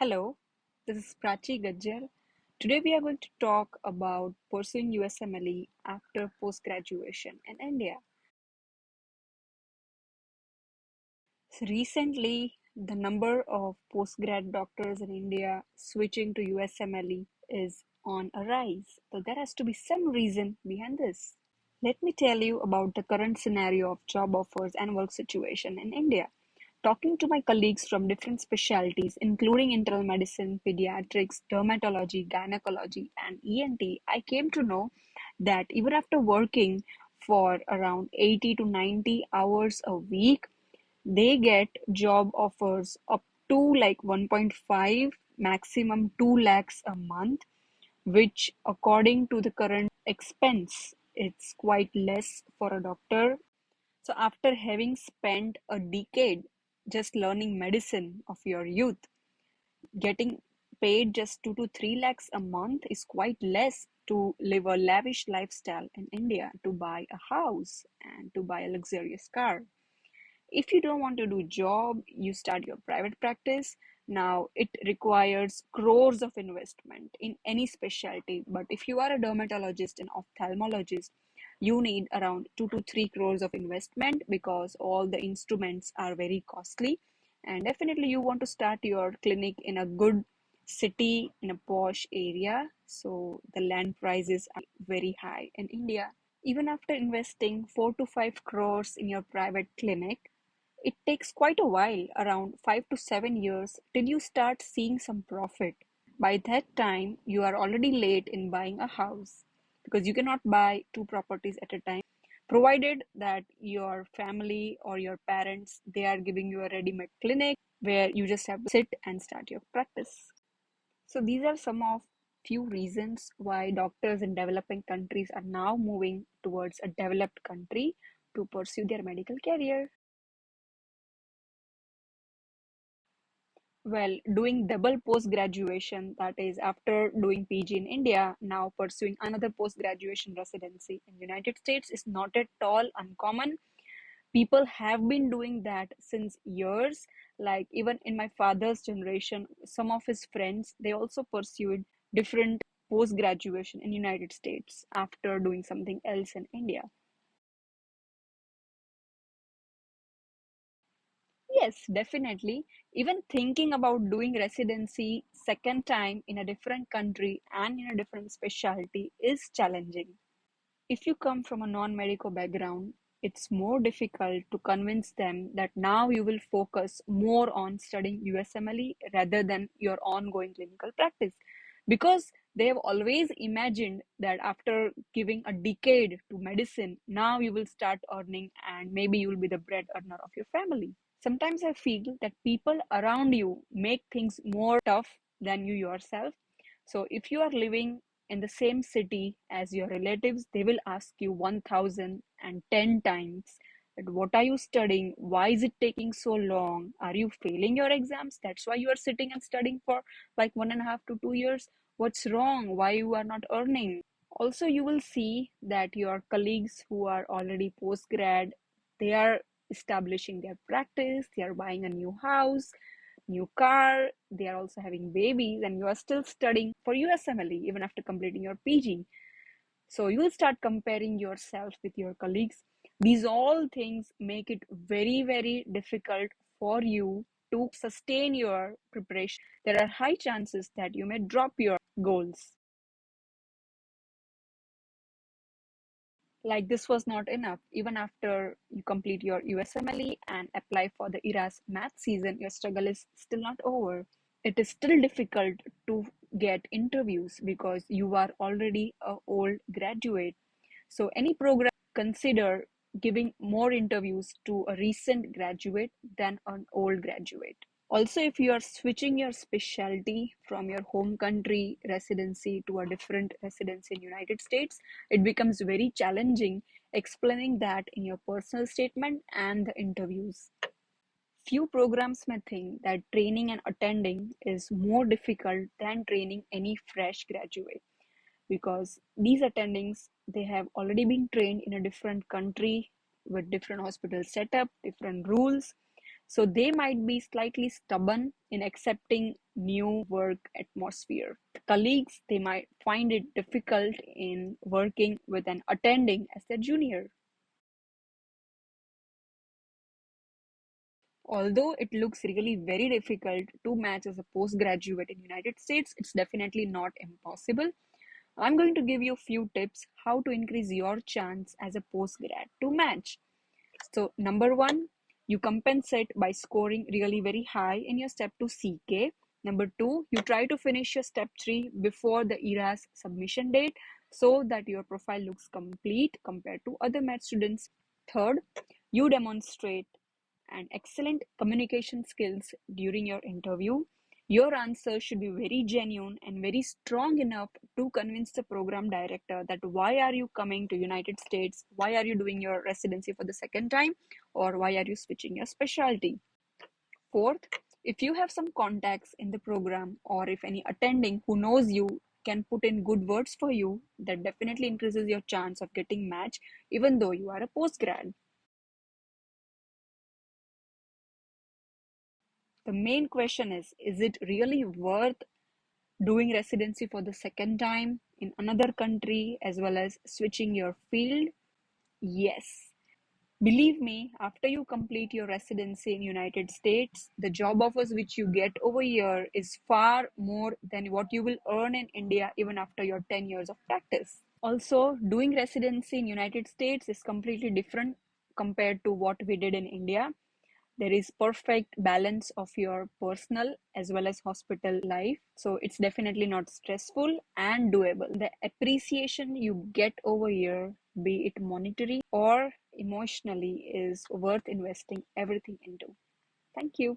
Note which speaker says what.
Speaker 1: Hello, this is Prachi Gajjar. Today we are going to talk about pursuing USMLE after post graduation in India. So recently, the number of postgrad doctors in India switching to USMLE is on a rise. So there has to be some reason behind this. Let me tell you about the current scenario of job offers and work situation in India. Talking to my colleagues from different specialties, including internal medicine, pediatrics, dermatology, gynecology, and ENT, I came to know that even after working for around 80 to 90 hours a week, they get job offers up to like 1.5, maximum 2 lakhs a month, which according to the current expense, it's quite less for a doctor. So after having spent a decade just learning medicine of your youth, getting paid just 2 to 3 lakhs a month is quite less to live a lavish lifestyle in India, to buy a house and to buy a luxurious car. If you don't want to do job, you start your private practice. Now it requires crores of investment in any specialty. But if you are a dermatologist and ophthalmologist, you need around 2 to 3 crores of investment because all the instruments are very costly. And definitely you want to start your clinic in a good city in a posh area. So the land prices are very high in India. Even after investing 4 to 5 crores in your private clinic, it takes quite a while, around 5 to 7 years, till you start seeing some profit. By that time, you are already late in buying a house because you cannot buy two properties at a time, provided that your family or your parents they are giving you a ready-made clinic where you just have to sit and start your practice. So these are some of few reasons why doctors in developing countries are now moving towards a developed country to pursue their medical career. Well, doing double post-graduation, that is after doing PG in India, now pursuing another post-graduation residency in United States is not at all uncommon. People have been doing that since years. Like even in my father's generation, some of his friends, they also pursued different post-graduation in United States after doing something else in India. Yes, definitely. Even thinking about doing residency second time in a different country and in a different specialty is challenging. If you come from a non-medical background, it's more difficult to convince them that now you will focus more on studying USMLE rather than your ongoing clinical practice. Because they have always imagined that after giving a decade to medicine, now you will start earning and maybe you will be the bread earner of your family. Sometimes I feel that people around you make things more tough than you yourself. So if you are living in the same city as your relatives, they will ask you 1010 times that what are you studying? Why is it taking so long? Are you failing your exams? That's why you are sitting and studying for like 1.5 to 2 years. What's wrong? Why you are not earning? Also, you will see that your colleagues who are already post grad, they are establishing their practice, they are buying a new house, new car, they are also having babies, and you are still studying for USMLE even after completing your PG. So you will start comparing yourself with your colleagues. These all things make it very, very difficult for you to sustain your preparation. There are high chances that you may drop your goals. Like this was not enough. Even after you complete your USMLE and apply for the ERAS math season, your struggle is still not over. It is still difficult to get interviews because you are already a old graduate. So any program consider giving more interviews to a recent graduate than an old graduate. Also, if you are switching your specialty from your home country residency to a different residency in United States, it becomes very challenging explaining that in your personal statement and the interviews. Few programs may think that training and attending is more difficult than training any fresh graduate because these attendings they have already been trained in a different country with different hospital setup, different rules. So they might be slightly stubborn in accepting new work atmosphere. The colleagues, they might find it difficult in working with an attending as their junior. Although it looks really very difficult to match as a postgraduate in United States, it's definitely not impossible. I'm going to give you a few tips how to increase your chance as a postgrad to match. So, number one, you compensate by scoring really very high in your step 2 CK. Number two, you try to finish your step 3 before the ERAS submission date so that your profile looks complete compared to other math students. Third, you demonstrate an excellent communication skills during your interview. Your answer should be very genuine and very strong enough to convince the program director that why are you coming to United States? Why are you doing your residency for the second time? Or why are you switching your specialty? Fourth, if you have some contacts in the program or if any attending who knows you can put in good words for you, that definitely increases your chance of getting matched even though you are a postgrad. The main question is it really worth doing residency for the second time in another country as well as switching your field? Yes. Believe me, after you complete your residency in United States, the job offers which you get over here is far more than what you will earn in India even after your 10 years of practice. Also, doing residency in United States is completely different compared to what we did in India. There is perfect balance of your personal as well as hospital life, so it's definitely not stressful and doable. The appreciation you get over here, be it monetary or emotionally, is worth investing everything into. Thank you.